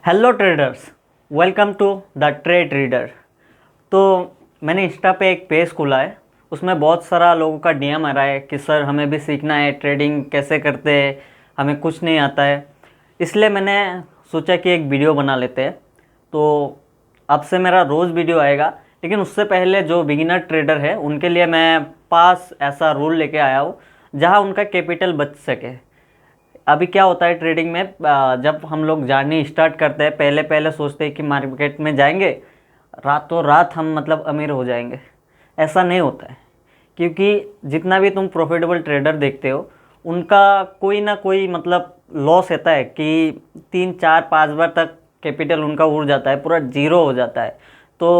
Hello traders, welcome to the trade reader. तो मैंने Insta पे एक पेज खोला है, उसमें बहुत सारा लोगों का डीएम आ रहा है कि सर हमें भी सीखना है, ट्रेडिंग कैसे करते हैं, हमें कुछ नहीं आता है। इसलिए मैंने सोचा कि एक वीडियो बना लेते हैं। तो अब से मेरा रोज़ वीडियो आएगा, लेकिन उससे पहले जो बिगिनर ट्रेडर है उनके लिए मैं पास ऐसा रूल लेके आया हूँ जहाँ उनका कैपिटल बच सके। अभी क्या होता है ट्रेडिंग में, जब हम लोग जर्नी स्टार्ट करते हैं पहले पहले सोचते हैं कि मार्केट में जाएंगे, रातों रात हम मतलब अमीर हो जाएंगे। ऐसा नहीं होता है, क्योंकि जितना भी तुम प्रॉफिटेबल ट्रेडर देखते हो उनका कोई ना कोई मतलब लॉस रहता है कि 3 4 5 बार तक कैपिटल उनका उड़ जाता है, पूरा जीरो हो जाता है। तो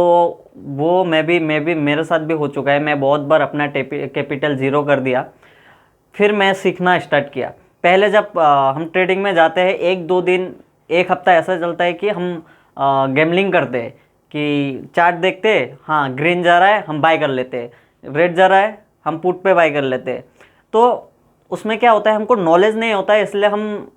वो मैं भी मेरे साथ भी हो चुका है। मैं बहुत बार अपना कैपिटल ज़ीरो कर दिया, फिर मैं सीखना स्टार्ट किया। पहले जब हम ट्रेडिंग में जाते हैं, एक दो दिन एक हफ्ता ऐसा चलता है कि हम गैम्बलिंग करते हैं कि चार्ट देखते हैं, हाँ ग्रीन जा रहा है हम बाय कर लेते हैं, रेड जा रहा है हम पुट पे बाय कर लेते हैं। तो उसमें क्या होता है, हमको नॉलेज नहीं होता है, इसलिए हम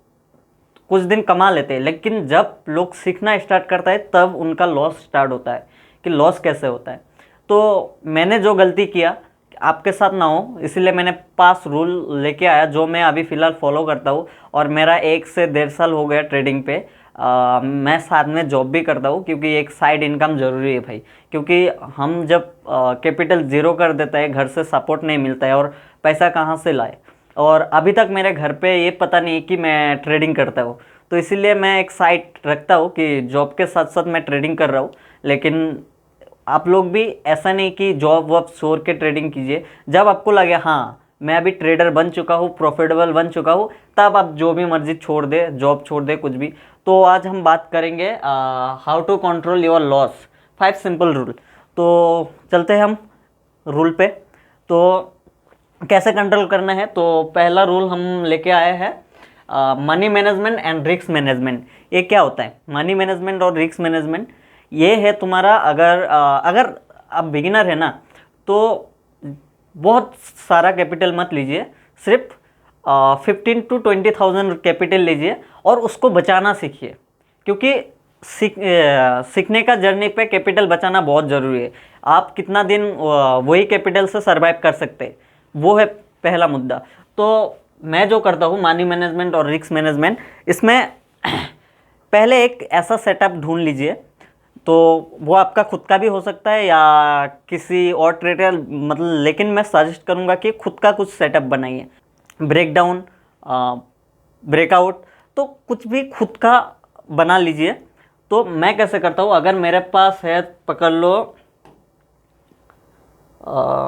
कुछ दिन कमा लेते हैं। लेकिन जब लोग सीखना स्टार्ट करता है तब उनका लॉस स्टार्ट होता है कि लॉस कैसे होता है। तो मैंने जो गलती किया आपके साथ ना हो, इसलिए मैंने पास रूल लेके आया जो मैं अभी फ़िलहाल फॉलो करता हूँ। और मेरा 1 से 1.5 साल हो गया ट्रेडिंग पे। मैं साथ में जॉब भी करता हूँ, क्योंकि एक साइड इनकम ज़रूरी है भाई। क्योंकि हम जब कैपिटल ज़ीरो कर देता है, घर से सपोर्ट नहीं मिलता है, और पैसा कहाँ से लाए। और अभी तक मेरे घर पे ये पता नहीं कि मैं ट्रेडिंग करता हूँ। तो इसीलिए मैं एक साइट रखता हूँ कि जॉब के साथ साथ मैं ट्रेडिंग कर रहा हूँ। लेकिन आप लोग भी ऐसा नहीं कि जॉब वॉब छोड़ के ट्रेडिंग कीजिए। जब आपको लगे हाँ मैं अभी ट्रेडर बन चुका हूँ, प्रॉफिटेबल बन चुका हूँ, तब आप जो भी मर्जी छोड़ दे, जॉब छोड़ दे, कुछ भी। तो आज हम बात करेंगे how to control your loss, 5 simple rule. तो चलते हैं हम रूल पे। तो कैसे कंट्रोल करना है, तो पहला रूल हम लेके आए हैं money management and risk management. ये क्या होता है मनी मैनेजमेंट और रिस्क मैनेजमेंट? ये है तुम्हारा, अगर आप बिगिनर है ना, तो बहुत सारा कैपिटल मत लीजिए, सिर्फ 15 to 20,000 कैपिटल लीजिए और उसको बचाना सीखिए। क्योंकि सीखने का जर्नी पे कैपिटल बचाना बहुत ज़रूरी है। आप कितना दिन वही कैपिटल से सरवाइव कर सकते हैं, वो है पहला मुद्दा। तो मैं जो करता हूँ मनी मैनेजमेंट और रिस्क मैनेजमेंट, इसमें पहले एक ऐसा सेटअप ढूंढ लीजिए। तो वो आपका खुद का भी हो सकता है या किसी और ट्रेडर, मतलब, लेकिन मैं सजेस्ट करूँगा कि खुद का कुछ सेटअप बनाइए। ब्रेक डाउन, ब्रेकआउट, तो कुछ भी खुद का बना लीजिए। तो मैं कैसे करता हूँ, अगर मेरे पास है, पकड़ लो,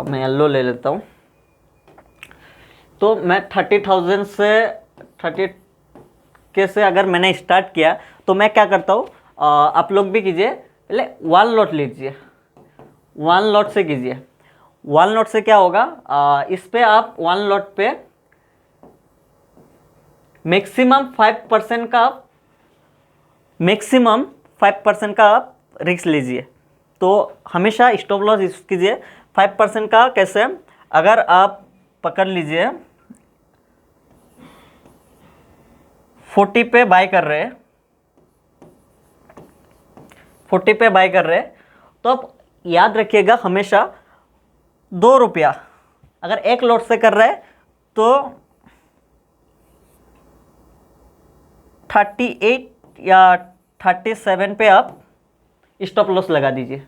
मैं येलो ले लेता हूँ। तो मैं 30,000 से 30 से अगर मैंने स्टार्ट किया, तो मैं क्या करता हूँ, आप लोग भी कीजिए, पहले 1 लॉट लीजिए, 1 लॉट से कीजिए। 1 लॉट से क्या होगा, इस पे आप 1 लॉट पे मैक्सिमम 5% का आप रिस्क लीजिए। तो हमेशा स्टॉप लॉस यूज कीजिए 5% का। कैसे, अगर आप पकड़ लीजिए 40 पे बाय कर रहे हैं, 40 पे बाय कर रहे हैं, तो आप याद रखिएगा हमेशा 2 रुपया अगर 1 लॉट से कर रहे हैं तो 38 या 37 पे आप स्टॉप लॉस लगा दीजिए।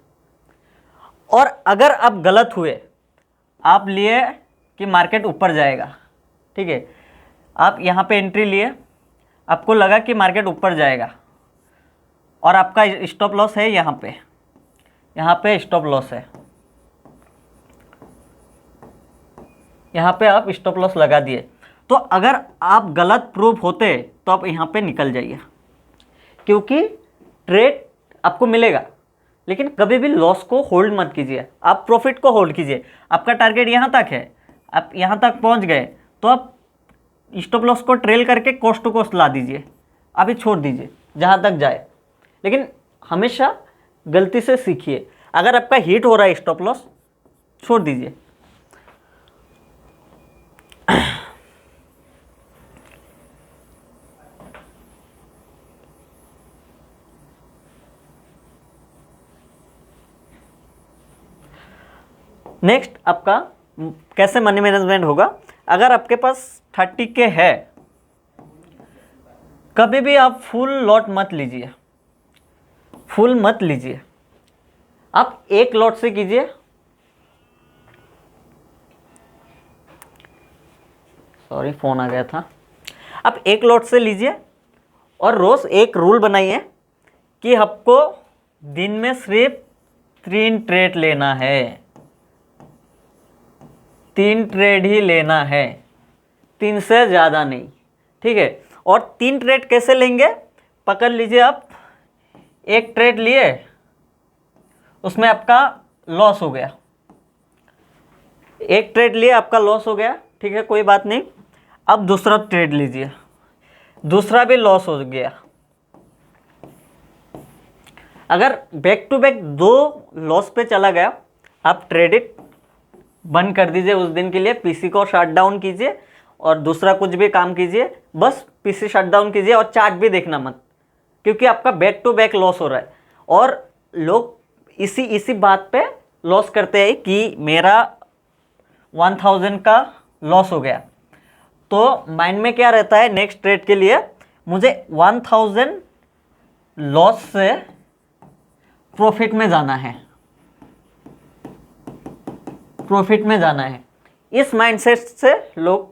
और अगर आप गलत हुए, आप लिए कि मार्केट ऊपर जाएगा, ठीक है, आप यहाँ पे एंट्री लिए, आपको लगा कि मार्केट ऊपर जाएगा और आपका स्टॉप लॉस है यहाँ पे स्टॉप लॉस है, यहाँ पे आप स्टॉप लॉस लगा दिए। तो अगर आप गलत प्रूव होते तो आप यहाँ पे निकल जाइए, क्योंकि ट्रेड आपको मिलेगा। लेकिन कभी भी लॉस को होल्ड मत कीजिए, आप प्रॉफिट को होल्ड कीजिए। आपका टारगेट यहाँ तक है, आप यहाँ तक पहुँच गए, तो आप स्टॉप लॉस को ट्रेल करके कॉस्ट टू कॉस्ट ला दीजिए, अभी छोड़ दीजिए जहाँ तक जाए। लेकिन हमेशा गलती से सीखिए, अगर आपका हिट हो रहा है स्टॉप लॉस, छोड़ दीजिए। नेक्स्ट आपका कैसे मनी मैनेजमेंट होगा, अगर आपके पास 30K है, कभी भी आप फुल लॉट मत लीजिए, फुल मत लीजिए, आप एक लॉट से कीजिए। सॉरी फोन आ गया था। आप एक लॉट से लीजिए और रोज एक रूल बनाइए कि आपको दिन में सिर्फ 3 ट्रेड लेना है, 3 ट्रेड ही लेना है, 3 से ज़्यादा नहीं, ठीक है। और 3 ट्रेड कैसे लेंगे, पकड़ लीजिए आप एक ट्रेड लिए, उसमें आपका लॉस हो गया, एक ट्रेड लिए आपका लॉस हो गया, ठीक है, कोई बात नहीं। अब दूसरा ट्रेड लीजिए, दूसरा भी लॉस हो गया। अगर बैक टू बैक 2 लॉस पे चला गया, आप ट्रेडिट बंद कर दीजिए उस दिन के लिए, पीसी को शट डाउन कीजिए और दूसरा कुछ भी काम कीजिए, बस पीसी शट डाउन कीजिए और चार्ट भी देखना मत, क्योंकि आपका बैक टू बैक लॉस हो रहा है। और लोग इसी बात पे लॉस करते हैं कि मेरा 1000 का लॉस हो गया, तो माइंड में क्या रहता है, नेक्स्ट ट्रेड के लिए मुझे 1000 लॉस से प्रॉफिट में जाना है, प्रॉफिट में जाना है। इस माइंडसेट से लोग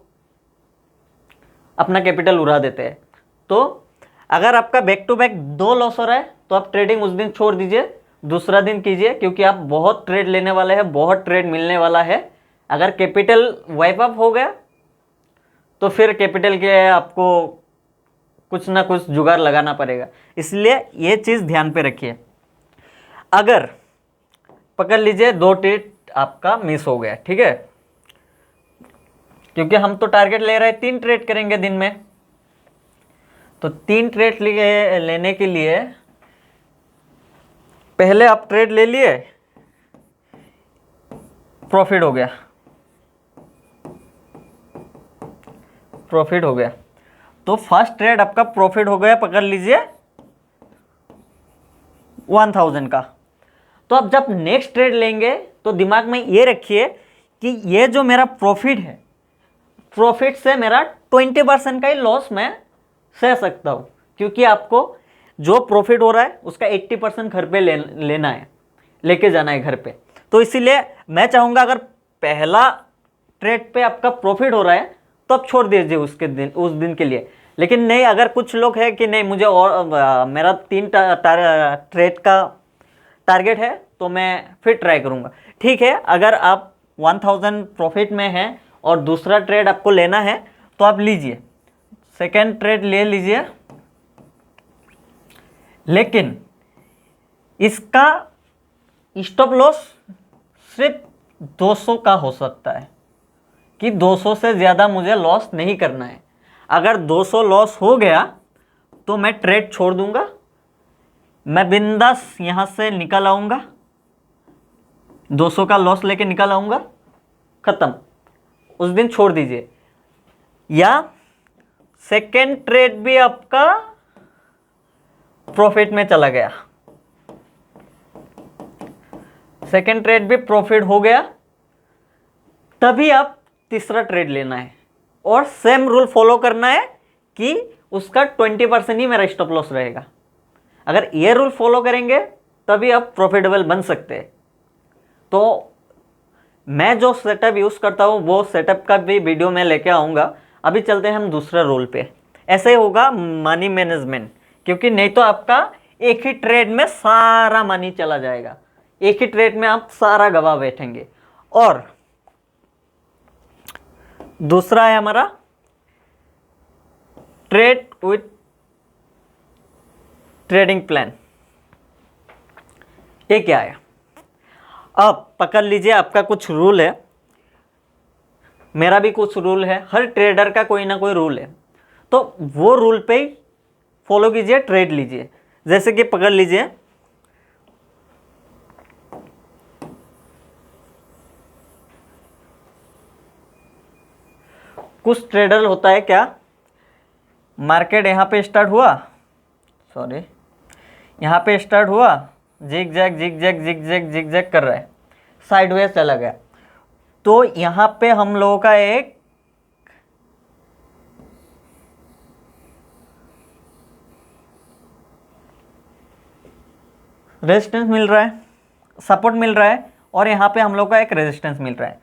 अपना कैपिटल उड़ा देते हैं। तो अगर आपका बैक टू बैक 2 लॉस हो रहा है तो आप ट्रेडिंग उस दिन छोड़ दीजिए, दूसरा दिन कीजिए, क्योंकि आप बहुत ट्रेड लेने वाले हैं, बहुत ट्रेड मिलने वाला है। अगर कैपिटल वाइप अप हो गया तो फिर कैपिटल के आपको कुछ ना कुछ जुगाड़ लगाना पड़ेगा, इसलिए ये चीज़ ध्यान पे रखिए। अगर पकड़ लीजिए 2 ट्रेड आपका मिस हो गया, ठीक है, क्योंकि हम तो टारगेट ले रहे हैं 3 ट्रेड करेंगे दिन में, तो 3 ट्रेड लेने के लिए पहले आप ट्रेड ले लिए, प्रॉफिट हो गया, प्रॉफिट हो गया, तो फर्स्ट ट्रेड आपका प्रॉफिट हो गया, पकड़ लीजिए 1000 का। तो अब जब नेक्स्ट ट्रेड लेंगे तो दिमाग में ये रखिए कि ये जो मेरा प्रॉफिट है, प्रॉफिट से मेरा 20% का ही लॉस मैं सह सकता हूँ, क्योंकि आपको जो प्रॉफिट हो रहा है उसका 80% घर पे लेना है, लेके जाना है घर पे। तो इसीलिए मैं चाहूँगा अगर पहला ट्रेड पे आपका प्रॉफिट हो रहा है तो आप छोड़ दीजिए उस दिन के लिए। लेकिन नहीं, अगर कुछ लोग हैं कि नहीं मुझे और मेरा 3 ट्रेड का टारगेट है तो मैं फिर ट्राई करूँगा, ठीक है। अगर आप 1000 प्रॉफिट में हैं और दूसरा ट्रेड आपको लेना है तो आप लीजिए, सेकेंड ट्रेड ले लीजिए, लेकिन इसका स्टॉप लॉस सिर्फ 200 का हो सकता है, कि 200 से ज़्यादा मुझे लॉस नहीं करना है। अगर 200 लॉस हो गया तो मैं ट्रेड छोड़ दूंगा, मैं बिंदास यहाँ से निकल आऊँगा, 200 का लॉस लेके निकल आऊँगा, ख़त्म, उस दिन छोड़ दीजिए। या सेकेंड ट्रेड भी आपका प्रॉफिट में चला गया, सेकेंड ट्रेड भी प्रॉफिट हो गया, तभी आप तीसरा ट्रेड लेना है और सेम रूल फॉलो करना है कि उसका 20% ही मेरा स्टॉप लॉस रहेगा। अगर ये रूल फॉलो करेंगे तभी आप प्रॉफिटेबल बन सकते हैं। तो मैं जो सेटअप यूज़ करता हूँ वो सेटअप का भी वीडियो मैं लेके आऊँगा। अभी चलते हैं हम दूसरे रूल पे। ऐसे होगा मनी मैनेजमेंट, क्योंकि नहीं तो आपका एक ही ट्रेड में सारा मनी चला जाएगा, एक ही ट्रेड में आप सारा गवा बैठेंगे। और दूसरा है हमारा ट्रेड विथ ट्रेडिंग प्लान। ये क्या है, अब पकड़ लीजिए आपका कुछ रूल है, मेरा भी कुछ रूल है, हर ट्रेडर का कोई ना कोई रूल है, तो वो रूल पे ही फॉलो कीजिए, ट्रेड लीजिए। जैसे कि पकड़ लीजिए कुछ ट्रेडर होता है क्या, मार्केट यहाँ पे स्टार्ट हुआ, सॉरी यहाँ पे स्टार्ट हुआ, zig zag zig zag zig zag zig zag कर रहा है, साइडवेज चला गया, तो यहाँ पे हम लोगों का एक रेजिस्टेंस मिल रहा है, सपोर्ट मिल रहा है, और यहाँ पे हम लोग का एक रेजिस्टेंस मिल रहा है।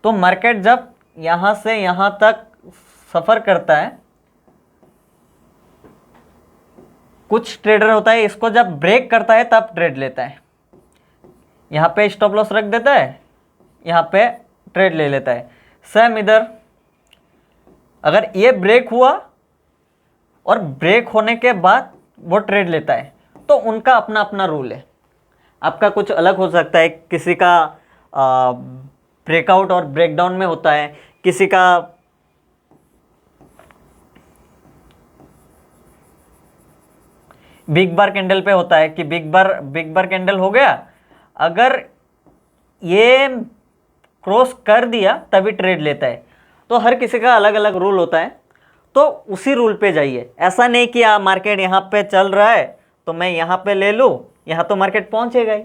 तो मार्केट जब यहाँ से यहाँ तक सफ़र करता है, कुछ ट्रेडर होता है इसको जब ब्रेक करता है तब ट्रेड लेता है, यहाँ पे स्टॉप लॉस रख देता है, यहाँ पे ट्रेड ले लेता है। सेम इधर अगर ये ब्रेक हुआ और ब्रेक होने के बाद वो ट्रेड लेता है, तो उनका अपना अपना रूल है। आपका कुछ अलग हो सकता है, किसी का ब्रेकआउट और ब्रेकडाउन में होता है, किसी का बिग बार कैंडल पे होता है कि बिग बार कैंडल हो गया, अगर ये क्रॉस कर दिया तभी ट्रेड लेता है। तो हर किसी का अलग अलग रूल होता है, तो उसी रूल पे जाइए। ऐसा नहीं कि मार्केट यहाँ पे चल रहा है तो मैं यहाँ पे ले लूँ, यहाँ तो मार्केट पहुँचेगा ही,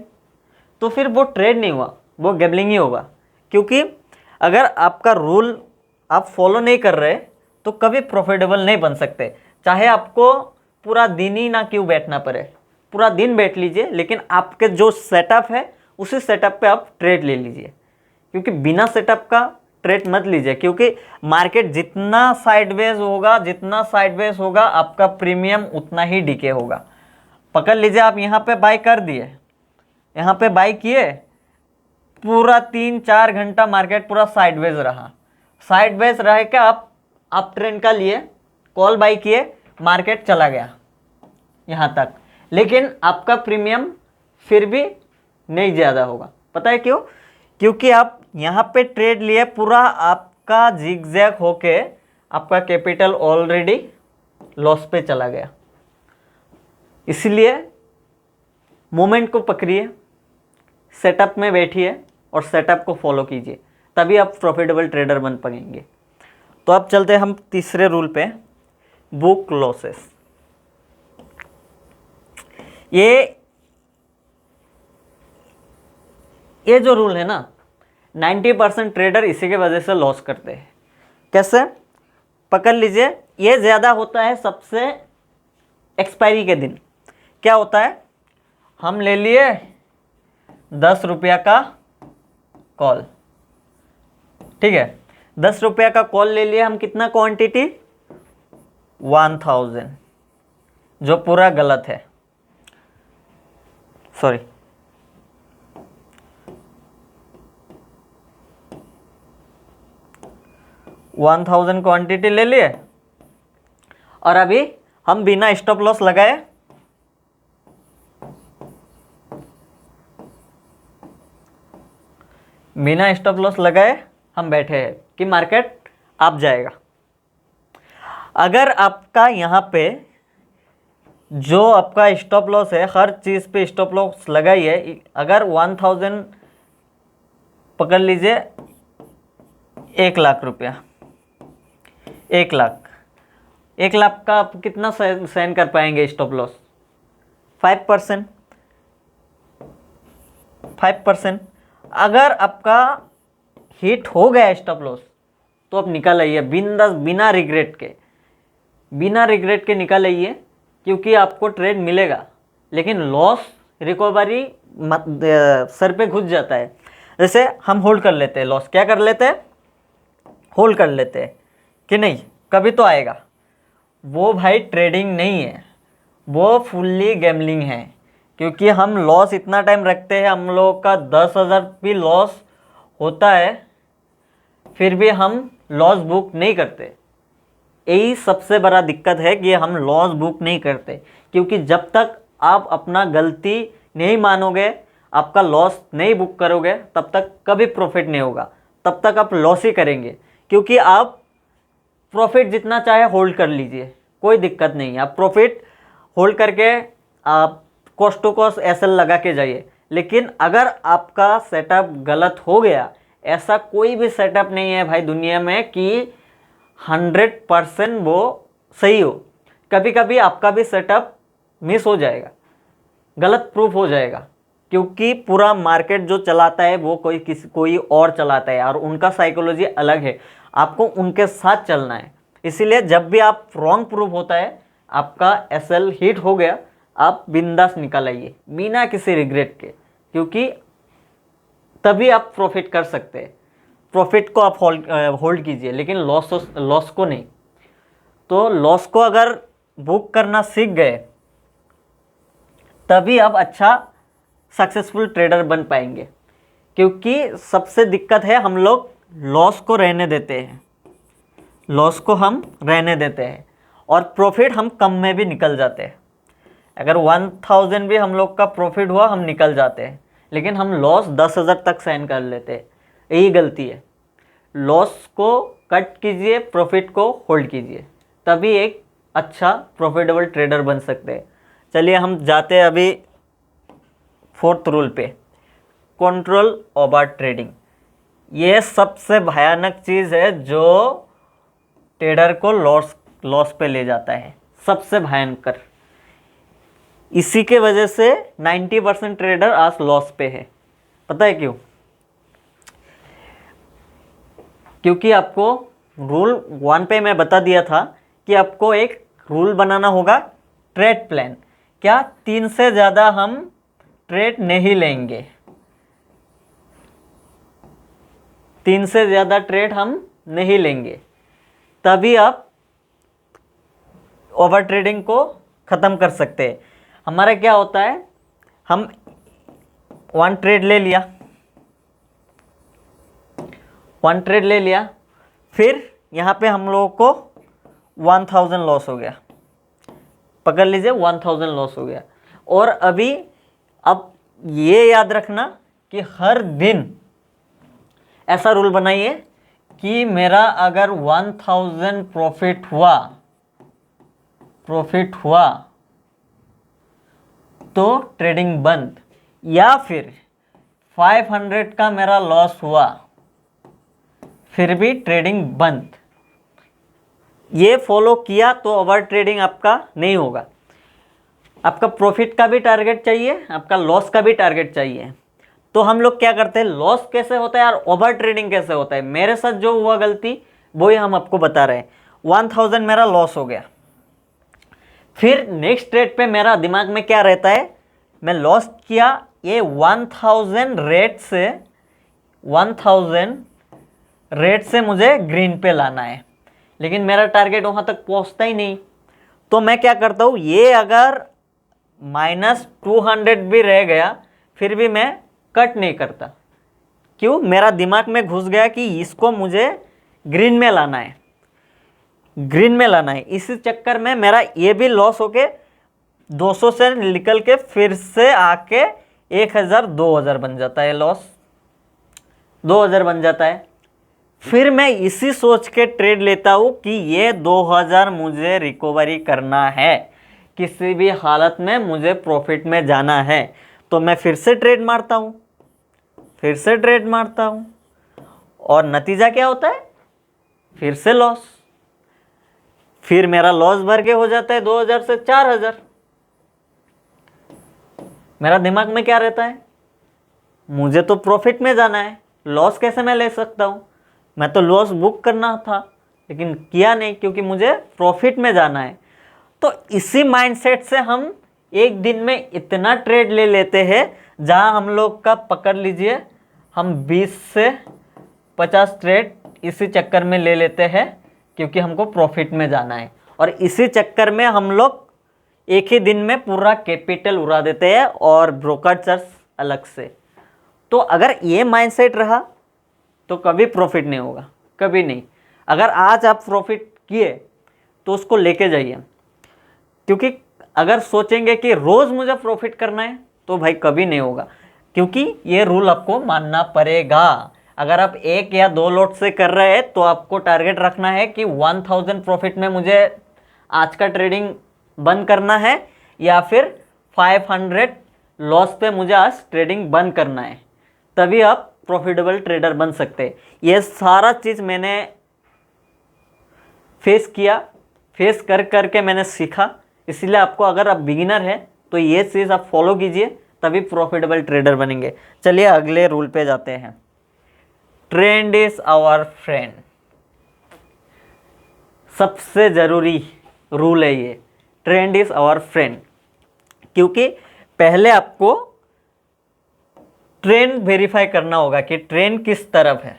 तो फिर वो ट्रेड नहीं हुआ, वो गैम्बलिंग ही होगा। क्योंकि अगर आपका रूल आप फॉलो नहीं कर रहे तो कभी प्रॉफिटेबल नहीं बन सकते। चाहे आपको पूरा दिन ही ना क्यों बैठना पड़े, पूरा दिन बैठ लीजिए, लेकिन आपके जो सेटअप है उसी सेटअप पे आप ट्रेड ले लीजिए। क्योंकि बिना सेटअप का ट्रेड मत लीजिए, क्योंकि मार्केट जितना साइडवेज होगा आपका प्रीमियम उतना ही डिके होगा। पकड़ लीजिए आप यहाँ पे बाय कर दिए, यहाँ पे बाय किए, पूरा 3-4 घंटा मार्केट पूरा साइडवेज रह के आप ट्रेंड का लिए कॉल बाय किए, मार्केट चला गया यहाँ तक, लेकिन आपका प्रीमियम फिर भी नहीं ज़्यादा होगा। पता है क्यों? क्योंकि आप यहाँ पे ट्रेड लिए, पूरा आपका जिगजैग होके आपका कैपिटल ऑलरेडी लॉस पे चला गया। इसलिए मोमेंट को पकड़िए, सेटअप में बैठिए और सेटअप को फॉलो कीजिए, तभी आप प्रॉफिटेबल ट्रेडर बन पाएंगे। तो अब चलते हैं हम तीसरे रूल पे, बुक लॉसेस। ये जो रूल है ना, 90% ट्रेडर इसी के वजह से लॉस करते हैं। कैसे? पकड़ लीजिए, ये ज़्यादा होता है सबसे एक्सपायरी के दिन। क्या होता है, हम ले लिए 10 रुपया का कॉल, ठीक है, 10 रुपया का कॉल ले लिए हम, कितना क्वांटिटी? 1000, जो पूरा गलत है, सॉरी 1000 क्वांटिटी ले लिए, और अभी हम बिना स्टॉप लॉस लगाए हम बैठे हैं कि मार्केट आप जाएगा। अगर आपका यहाँ पे जो आपका स्टॉप लॉस है, हर चीज़ पे स्टॉप लॉस लगाइए। अगर 1000 पकड़ लीजिए, 1 लाख रुपया, 1 लाख का आप कितना सहन कर पाएंगे स्टॉप लॉस? 5%। अगर आपका हिट हो गया स्टॉप लॉस तो आप निकाल आइए बिना रिग्रेट के निकाल आइए, क्योंकि आपको ट्रेड मिलेगा, लेकिन लॉस रिकवरी सर पे घुस जाता है। जैसे हम होल्ड कर लेते हैं लॉस, क्या कर लेते हैं? होल्ड कर लेते हैं कि नहीं कभी तो आएगा। वो भाई ट्रेडिंग नहीं है, वो फुल्ली गैम्बलिंग है। क्योंकि हम लॉस इतना टाइम रखते हैं, हम लोग का 10,000 भी लॉस होता है, फिर भी हम लॉस बुक नहीं करते। यही सबसे बड़ा दिक्कत है कि हम लॉस बुक नहीं करते, क्योंकि जब तक आप अपना गलती नहीं मानोगे, आपका लॉस नहीं बुक करोगे, तब तक कभी प्रॉफिट नहीं होगा, तब तक आप लॉस ही करेंगे। क्योंकि आप प्रॉफिट जितना चाहे होल्ड कर लीजिए, कोई दिक्कत नहीं है, आप प्रॉफिट होल्ड करके आप कॉस्ट टू कॉस्ट एसएल लगा के जाइए। लेकिन अगर आपका सेटअप गलत हो गया, ऐसा कोई भी सेटअप नहीं है भाई दुनिया में कि 100% वो सही हो। कभी कभी आपका भी सेटअप मिस हो जाएगा, गलत प्रूफ हो जाएगा, क्योंकि पूरा मार्केट जो चलाता है वो कोई और चलाता है और उनका साइकोलॉजी अलग है। आपको उनके साथ चलना है। इसीलिए जब भी आप रॉन्ग प्रूव होता है, आपका एसएल हिट हो गया, आप बिंदास निकल आइए बिना किसी रिग्रेट के, क्योंकि तभी आप प्रॉफिट कर सकते हैं। प्रॉफिट को आप होल्ड कीजिए, लेकिन लॉस को नहीं। तो लॉस को अगर बुक करना सीख गए तभी आप अच्छा सक्सेसफुल ट्रेडर बन पाएंगे। क्योंकि सबसे दिक्कत है हम लोग लॉस को रहने देते हैं, लॉस को हम रहने देते हैं और प्रॉफिट हम कम में भी निकल जाते हैं। अगर 1000 भी हम लोग का प्रॉफिट हुआ हम निकल जाते हैं, लेकिन हम लॉस 10,000 तक सहन कर लेते हैं। यही गलती है। लॉस को कट कीजिए, प्रॉफिट को होल्ड कीजिए, तभी एक अच्छा प्रॉफिटेबल ट्रेडर बन सकते हैं। चलिए हम जाते हैं अभी 4th रूल पे, कंट्रोल ओवर ट्रेडिंग। ये सबसे भयानक चीज़ है जो ट्रेडर को लॉस पे ले जाता है, सबसे भयंकर। इसी के वजह से 90% ट्रेडर आज लॉस पे है। पता है क्यों? क्योंकि आपको रूल 1 पे मैं बता दिया था कि आपको एक रूल बनाना होगा, ट्रेड प्लान। क्या 3 से ज़्यादा हम ट्रेड नहीं लेंगे, 3 से ज़्यादा ट्रेड हम नहीं लेंगे, तभी आप ओवर ट्रेडिंग को ख़त्म कर सकते हैं। हमारा क्या होता है, हम 1 ट्रेड ले लिया, 1 ट्रेड ले लिया, फिर यहाँ पे हम लोगों को 1000 लॉस हो गया। पकड़ लीजिए 1000 लॉस हो गया। और अभी अब ये याद रखना कि हर दिन ऐसा रूल बनाइए कि मेरा अगर 1000 प्रॉफिट हुआ तो ट्रेडिंग बंद, या फिर 500 का मेरा लॉस हुआ फिर भी ट्रेडिंग बंद। ये फॉलो किया तो ओवर ट्रेडिंग आपका नहीं होगा। आपका प्रॉफिट का भी टारगेट चाहिए, आपका लॉस का भी टारगेट चाहिए। तो हम लोग क्या करते हैं, लॉस कैसे होता है और ओवर ट्रेडिंग कैसे होता है, मेरे साथ जो हुआ गलती वही हम आपको बता रहे हैं। 1000 मेरा लॉस हो गया, फिर नेक्स्ट ट्रेड पे मेरा दिमाग में क्या रहता है, मैं लॉस किया, ये 1000 रेट से मुझे ग्रीन पे लाना है, लेकिन मेरा टारगेट वहाँ तक पहुँचता ही नहीं। तो मैं क्या करता हूँ, ये अगर -200 भी रह गया फिर भी मैं कट नहीं करता। क्यों? मेरा दिमाग में घुस गया कि इसको मुझे ग्रीन में लाना है, ग्रीन में लाना है। इसी चक्कर में मेरा ये भी लॉस होके 200 से निकल के फिर से आके 1000 2000 बन जाता है, लॉस 2000 बन जाता है। फिर मैं इसी सोच के ट्रेड लेता हूँ कि ये 2000 मुझे रिकवरी करना है, किसी भी हालत में मुझे प्रॉफिट में जाना है। तो मैं फिर से ट्रेड मारता हूँ, फिर से ट्रेड मारता हूँ, और नतीजा क्या होता है, फिर से लॉस। फिर मेरा लॉस भर के हो जाता है 2000 से 4000। मेरा दिमाग में क्या रहता है, मुझे तो प्रॉफिट में जाना है, लॉस कैसे मैं ले सकता हूँ। मैं तो लॉस बुक करना था लेकिन किया नहीं, क्योंकि मुझे प्रॉफिट में जाना है। तो इसी माइंडसेट से हम एक दिन में इतना ट्रेड ले लेते हैं, जहां हम लोग का पकड़ लीजिए हम 20 से 50 ट्रेड इसी चक्कर में ले लेते हैं, क्योंकि हमको प्रॉफिट में जाना है। और इसी चक्कर में हम लोग एक ही दिन में पूरा कैपिटल उड़ा देते हैं और ब्रोकर चार्ज अलग से। तो अगर ये माइंडसेट रहा तो कभी प्रॉफिट नहीं होगा, कभी नहीं। अगर आज आप प्रॉफिट किए तो उसको लेके जाइए, क्योंकि अगर सोचेंगे कि रोज़ मुझे प्रॉफिट करना है तो भाई कभी नहीं होगा, क्योंकि ये रूल आपको मानना पड़ेगा। अगर आप 1 या 2 लॉट से कर रहे हैं तो आपको टारगेट रखना है कि 1000 प्रॉफिट में मुझे आज का ट्रेडिंग बंद करना है, या फिर 500 लॉस पे मुझे आज ट्रेडिंग बंद करना है, तभी आप प्रॉफिटेबल ट्रेडर बन सकते हैं। ये सारा चीज़ मैंने फेस किया, फेस कर करके मैंने सीखा। इसलिए आपको, अगर आप बिगिनर हैं तो ये चीज़ आप फॉलो कीजिए, तभी प्रॉफिटेबल ट्रेडर बनेंगे। चलिए अगले रूल पे जाते हैं। Trend is our friend. सबसे ज़रूरी रूल है ये, ट्रेंड इज आवर फ्रेंड। क्योंकि पहले आपको ट्रेंड वेरीफाई करना होगा कि ट्रेंड किस तरफ है।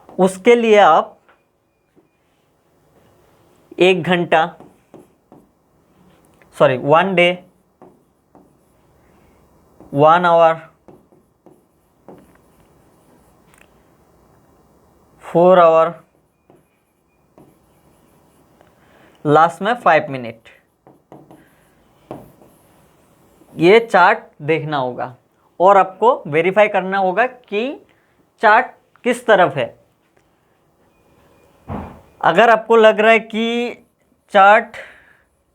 उसके लिए आप 1 डे, 1 आवर, 4 आवर, लास्ट में 5 मिनट, ये चार्ट देखना होगा और आपको वेरीफाई करना होगा कि चार्ट किस तरफ है। अगर आपको लग रहा है कि चार्ट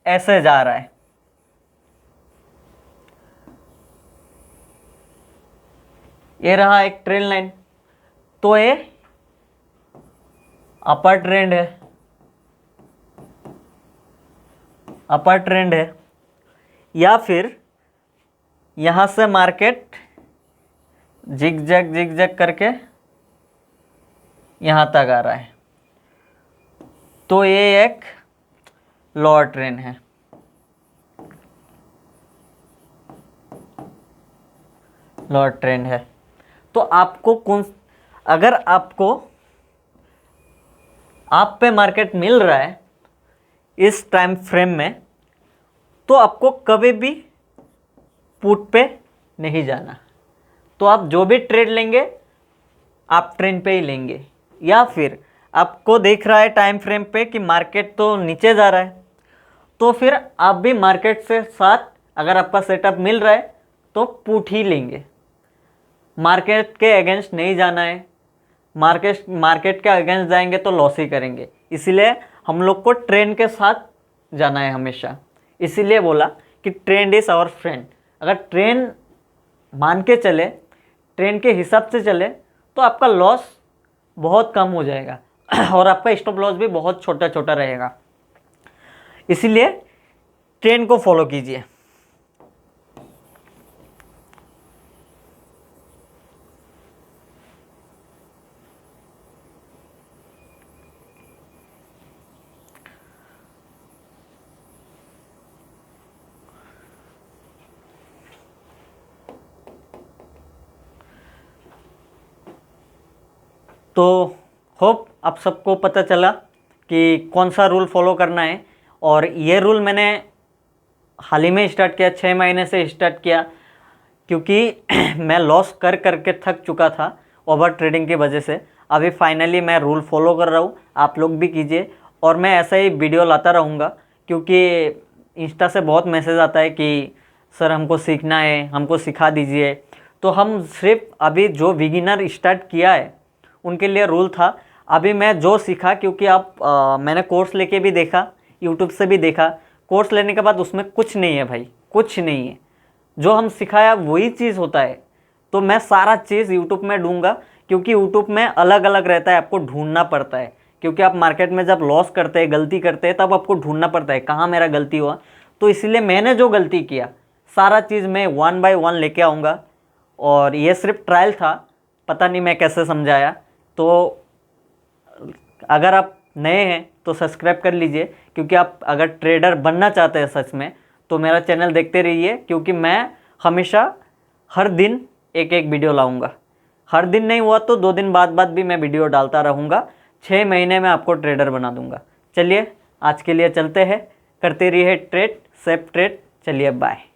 ऐसे जा रहा है, ये रहा एक ट्रेंड लाइन, तो ये अपर ट्रेंड है, अपर ट्रेंड है। या फिर यहां से मार्केट जिग जैग करके यहां तक आ रहा है, तो ये एक लोअर ट्रेंड है। लोअर ट्रेंड है। तो आपको अगर आपको आप पे मार्केट मिल रहा है इस टाइम फ्रेम में, तो आपको कभी भी पुट पे नहीं जाना। तो आप जो भी ट्रेड लेंगे आप ट्रेंड पे ही लेंगे। या फिर आपको देख रहा है टाइम फ्रेम पे कि मार्केट तो नीचे जा रहा है, तो फिर आप भी मार्केट से साथ अगर आपका सेटअप मिल रहा है तो पुट ही लेंगे। मार्केट के अगेंस्ट नहीं जाना है। मार्केट के अगेंस्ट जाएंगे तो लॉस ही करेंगे। इसीलिए हम लोग को ट्रेंड के साथ जाना है हमेशा। इसीलिए बोला कि ट्रेंड इज़ आवर फ्रेंड। अगर ट्रेंड मान के चले, ट्रेंड के हिसाब से चले, तो आपका लॉस बहुत कम हो जाएगा और आपका स्टॉप लॉस भी बहुत छोटा छोटा रहेगा। इसीलिए ट्रेंड को फॉलो कीजिए। तो होप आप सबको पता चला कि कौन सा रूल फॉलो करना है। और ये रूल मैंने हाल ही में स्टार्ट किया, 6 महीने से स्टार्ट किया, क्योंकि मैं लॉस करके थक चुका था ओवर ट्रेडिंग की वजह से। अभी फाइनली मैं रूल फॉलो कर रहा हूँ। आप लोग भी कीजिए और मैं ऐसा ही वीडियो लाता रहूँगा, क्योंकि इंस्टा से बहुत मैसेज आता है कि सर हमको सीखना है, हमको सिखा दीजिए। तो हम सिर्फ अभी जो बिगिनर स्टार्ट किया है उनके लिए रूल था। अभी मैं जो सीखा, क्योंकि मैंने कोर्स लेके भी देखा, यूट्यूब से भी देखा, कोर्स लेने के बाद उसमें कुछ नहीं है भाई, कुछ नहीं है। जो हम सिखाया वही चीज़ होता है। तो मैं सारा चीज़ यूट्यूब में ढूंढूंगा, क्योंकि यूट्यूब में अलग अलग रहता है, आपको ढूंढना पड़ता है। क्योंकि आप मार्केट में जब लॉस करते हैं, गलती करते हैं, तब आपको ढूंढना पड़ता है कहाँ मेरा गलती हुआ। तो इसलिए मैंने जो गलती किया सारा चीज़ मैं 1 बाय 1 लेके आऊँगा। और ये सिर्फ ट्रायल था, पता नहीं मैं कैसे समझाया। तो अगर आप नए हैं तो सब्सक्राइब कर लीजिए, क्योंकि आप अगर ट्रेडर बनना चाहते हैं सच में, तो मेरा चैनल देखते रहिए। क्योंकि मैं हमेशा हर दिन एक एक वीडियो लाऊंगा। हर दिन नहीं हुआ तो 2 दिन बाद भी मैं वीडियो डालता रहूँगा। 6 महीने में आपको ट्रेडर बना दूंगा। चलिए आज के लिए चलते हैं, करते रहिए ट्रेड, सेफ ट्रेड। चलिए बाय।